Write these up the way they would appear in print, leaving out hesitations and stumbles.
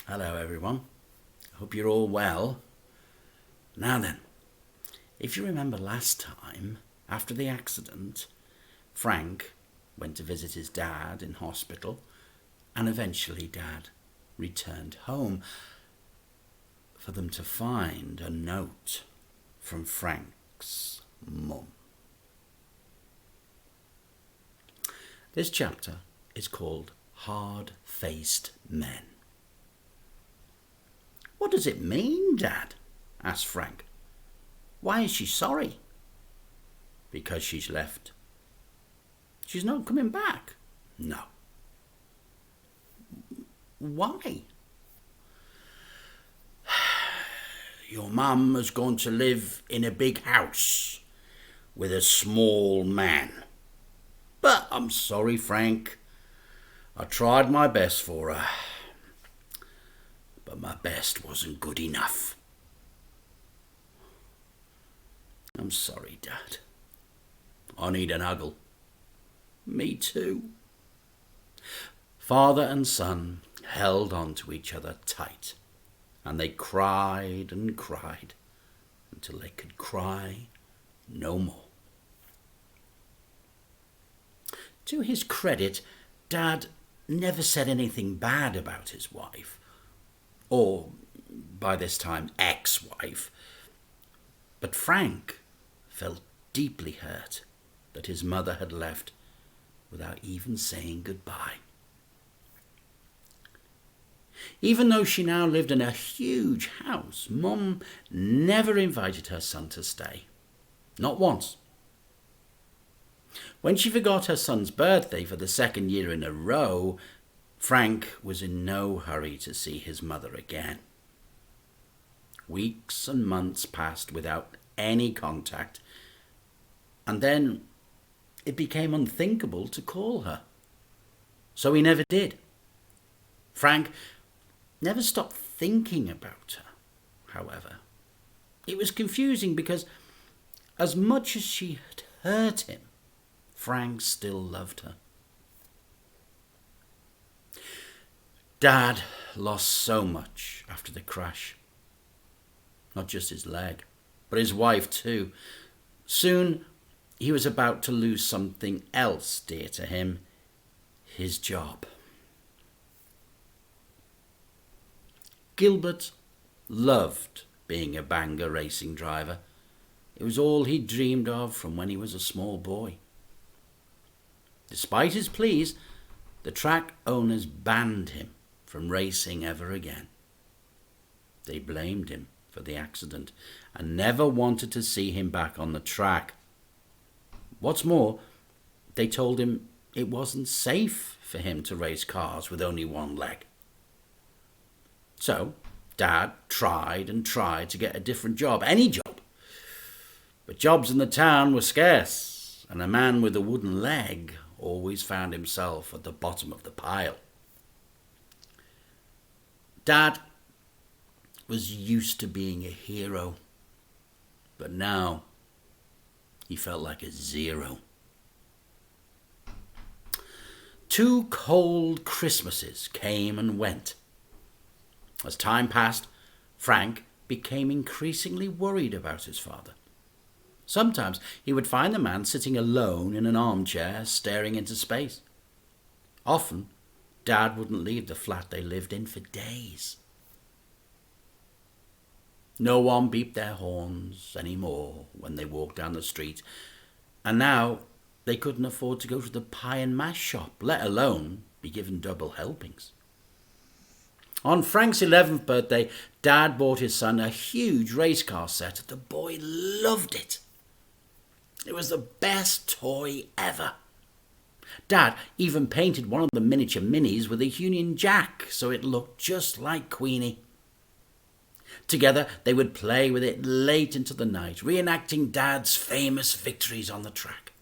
Hello everyone, hope you're all well. Now then, if you remember last time, after the accident, Frank went to visit his dad in hospital and eventually Dad returned home for them to find a note from Frank's mum. This chapter is called Hard-Faced Men. "What does it mean, Dad?" asked Frank. "Why is she sorry?" "Because she's left." "She's not coming back?" "No." "Why?" "Your mum has gone to live in a big house with a small man." "But I'm sorry, Frank. I tried my best for her. But my best wasn't good enough." "I'm sorry, Dad. I need an huggle." "Me too." Father and son held on to each other tight, and they cried and cried until they could cry no more. To his credit, Dad never said anything bad about his wife, or, by this time, ex-wife. But Frank felt deeply hurt that his mother had left without even saying goodbye. Even though she now lived in a huge house, Mum never invited her son to stay. Not once. When she forgot her son's birthday for the second year in a row, Frank was in no hurry to see his mother again. Weeks and months passed without any contact, and then it became unthinkable to call her. So he never did. Frank never stopped thinking about her, however. It was confusing because as much as she had hurt him, Frank still loved her. Dad lost so much after the crash. Not just his leg, but his wife too. Soon he was about to lose something else dear to him, his job. Gilbert loved being a Bangor racing driver. It was all he dreamed of from when he was a small boy. Despite his pleas, the track owners banned him from racing ever again. They blamed him for the accident and never wanted to see him back on the track. What's more, they told him it wasn't safe for him to race cars with only one leg. So, Dad tried and tried to get a different job, any job. But jobs in the town were scarce, and a man with a wooden leg always found himself at the bottom of the pile. Dad was used to being a hero, but now he felt like a zero. 2 cold Christmases came and went. As time passed, Frank became increasingly worried about his father. Sometimes he would find the man sitting alone in an armchair, staring into space. Often, Dad wouldn't leave the flat they lived in for days. No one beeped their horns anymore when they walked down the street, and now they couldn't afford to go to the pie and mash shop, let alone be given double helpings. On Frank's 11th birthday, Dad bought his son a huge race car set. The boy loved it. It was the best toy ever. Dad even painted one of the miniature minis with a Union Jack so it looked just like Queenie. Together they would play with it late into the night, reenacting Dad's famous victories on the track.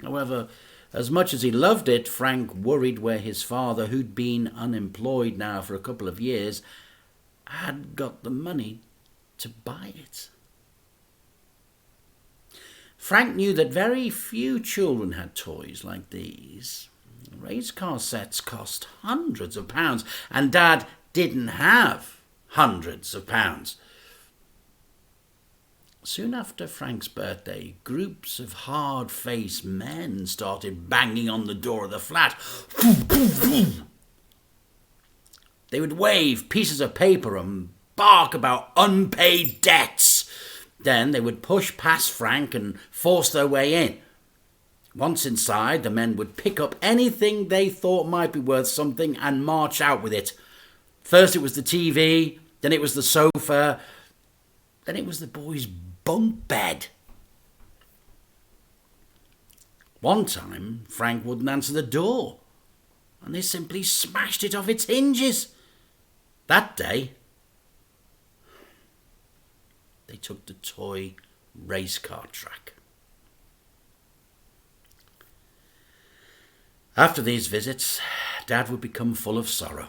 However, as much as he loved it, Frank worried where his father, who'd been unemployed now for a couple of years, had got the money to buy it. Frank knew that very few children had toys like these. Race car sets cost hundreds of pounds, and Dad didn't have hundreds of pounds. Soon after Frank's birthday, groups of hard-faced men started banging on the door of the flat. They would wave pieces of paper and bark about unpaid debts. Then they would push past Frank and force their way in. Once inside, the men would pick up anything they thought might be worth something and march out with it. First it was the TV, then it was the sofa, then it was the boys' bunk bed. One time, Frank wouldn't answer the door, and they simply smashed it off its hinges. That day, they took the toy race car track. After these visits, Dad would become full of sorrow.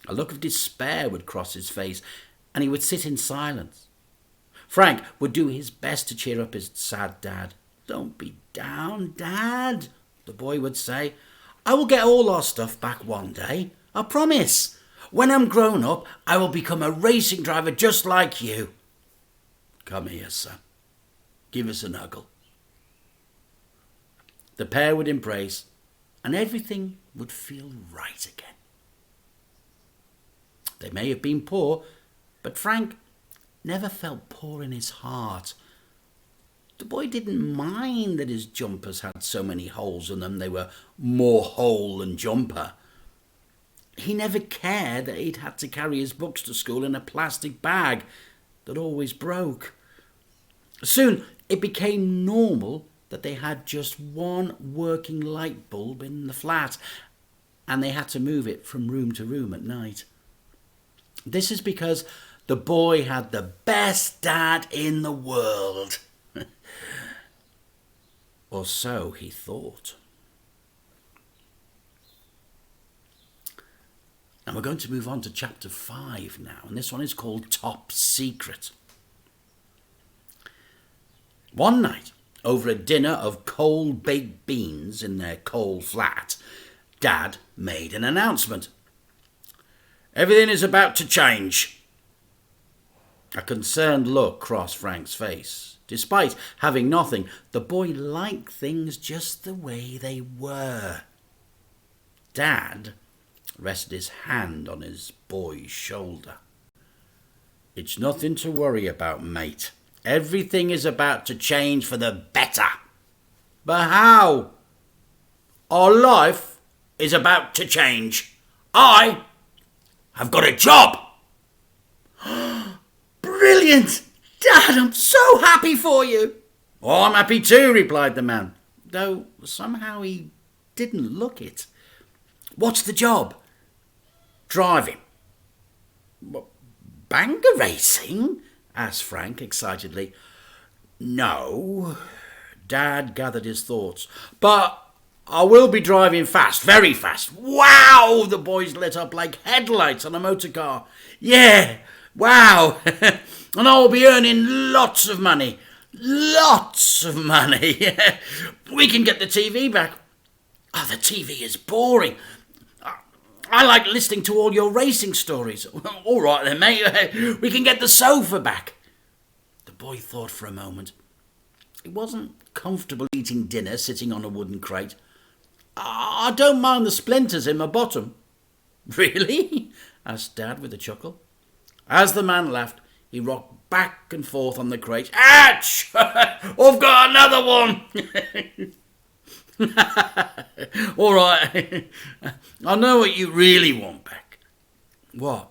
A look of despair would cross his face, and he would sit in silence. Frank would do his best to cheer up his sad dad. "Don't be down, Dad," the boy would say. "I will get all our stuff back one day, I promise. When I'm grown up, I will become a racing driver just like you. Come here, son. Give us a huggle." The pair would embrace, and everything would feel right again. They may have been poor, but Frank never felt poor in his heart. The boy didn't mind that his jumpers had so many holes in them they were more hole than jumper. He never cared that he'd had to carry his books to school in a plastic bag that always broke. Soon it became normal that they had just one working light bulb in the flat, and they had to move it from room to room at night. This is because the boy had the best dad in the world. Or so he thought. And we're going to move on to chapter 5 now, and this one is called Top Secret. One night, over a dinner of cold baked beans in their coal flat, Dad made an announcement. "Everything is about to change." A concerned look crossed Frank's face. Despite having nothing, the boy liked things just the way they were. Dad rested his hand on his boy's shoulder. "It's nothing to worry about, mate. Everything is about to change for the better." "But how?" "Our life is about to change. I have got a job." "Brilliant! Dad, I'm so happy for you." "Oh, I'm happy too," replied the man, though somehow he didn't look it. "What's the job?" "Driving." "Banger racing?" asked Frank excitedly. "No." Dad gathered his thoughts. "But I will be driving fast, very fast." "Wow!" The boys lit up like headlights on a motor car. "Yeah, wow! And I'll be earning lots of money. Lots of money. We can get the TV back." "Oh, the TV is boring. I like listening to all your racing stories." "All right then, mate. We can get the sofa back." The boy thought for a moment. It wasn't comfortable eating dinner sitting on a wooden crate. "I don't mind the splinters in my bottom." "Really?" asked Dad with a chuckle. As the man laughed, he rocked back and forth on the crate. "Ouch! I've got another one." "All right. I know what you really want back." "What?"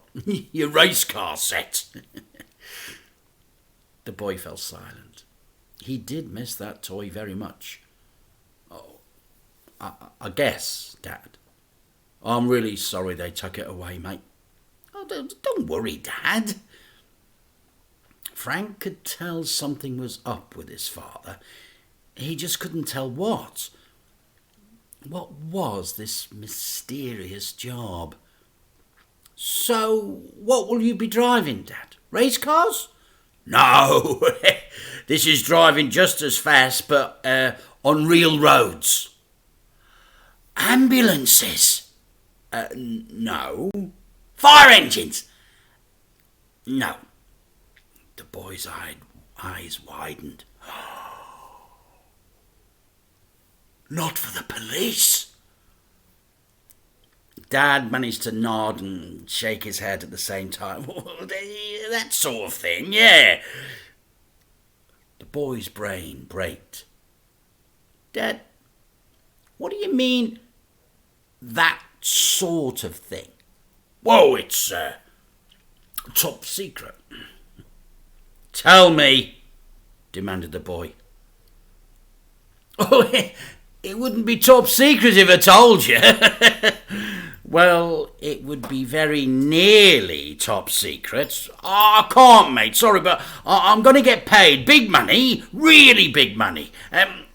"Your race car set." The boy fell silent. He did miss that toy very much. "Oh, I guess, Dad. I'm really sorry they took it away, mate." "Oh, don't worry, Dad." Frank could tell something was up with his father. He just couldn't tell what. What was this mysterious job? "So, what will you be driving, Dad? Race cars?" "No, this is driving just as fast, but on real roads." Ambulances? No. Fire engines? No. The boy's eyes widened. Not for the police? Dad managed to nod and shake his head at the same time. That sort of thing, yeah. The boy's brain braked. Dad, what do you mean, that sort of thing? Whoa, it's top secret. Tell me, demanded the boy. Oh, it wouldn't be top secret if I told you. Well, it would be very nearly top secret. I can't, mate, sorry, but I'm going to get paid. Big money, really big money. And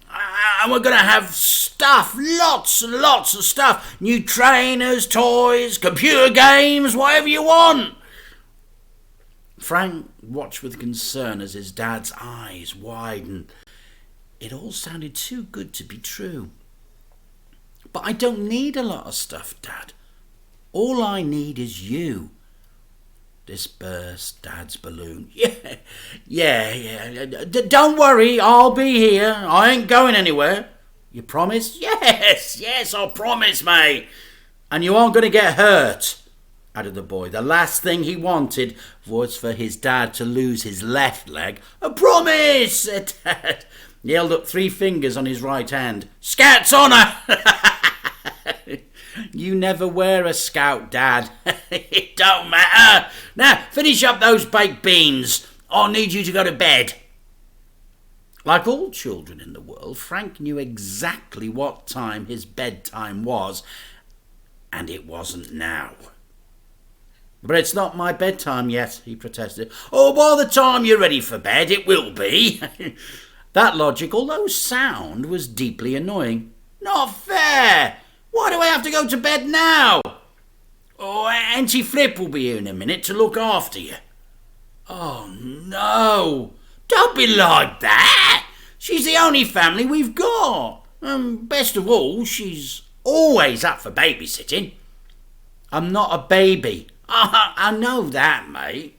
we're going to have stuff, lots and lots of stuff. New trainers, toys, computer games, whatever you want. Frank watched with concern as his dad's eyes widened. It all sounded too good to be true. But I don't need a lot of stuff, Dad. All I need is you. Dispersed Dad's balloon. Yeah. Don't worry, I'll be here. I ain't going anywhere. You promise? Yes, I promise, mate. And you aren't going to get hurt, added the boy. The last thing he wanted was for his dad to lose his left leg. A promise, said Dad. He held up 3 fingers on his right hand. Scout's honour! You never were a scout, Dad. It don't matter. Now, finish up those baked beans. I'll need you to go to bed. Like all children in the world, Frank knew exactly what time his bedtime was, and it wasn't now. But it's not my bedtime yet, he protested. Oh, by the time you're ready for bed, it will be. That logic, although sound, was deeply annoying. Not fair! Why do I have to go to bed now? Oh, Auntie Flip will be here in a minute to look after you. Oh, no. Don't be like that. She's the only family we've got. Best of all, she's always up for babysitting. I'm not a baby. I know that, mate.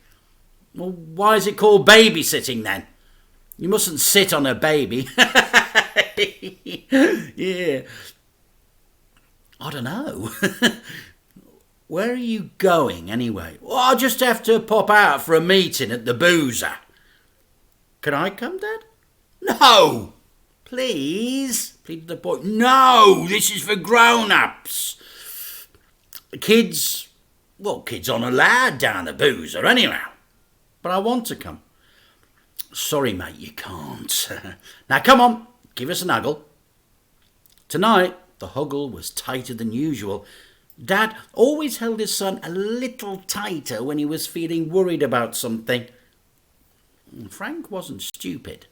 Well, why is it called babysitting then? You mustn't sit on a baby. Yeah. I don't know. Where are you going anyway? Well, I'll just have to pop out for a meeting at the Boozer. Can I come, Dad? No! Please? Pleaded the boy. No! This is for grown-ups. Kids aren't allowed down the Boozer anyhow. But I want to come. Sorry, mate, you can't. Now, come on, give us a huggle. Tonight, the huggle was tighter than usual. Dad always held his son a little tighter when he was feeling worried about something. Frank wasn't stupid.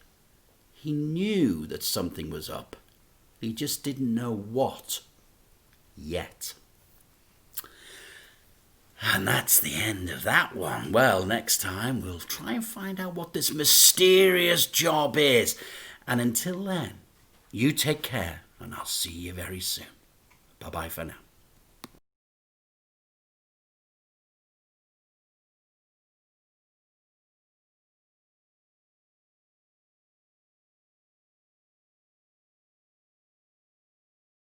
He knew that something was up. He just didn't know what yet. And that's the end of that one. Well, next time we'll try and find out what this mysterious job is. And until then, you take care, and I'll see you very soon. Bye-bye for now.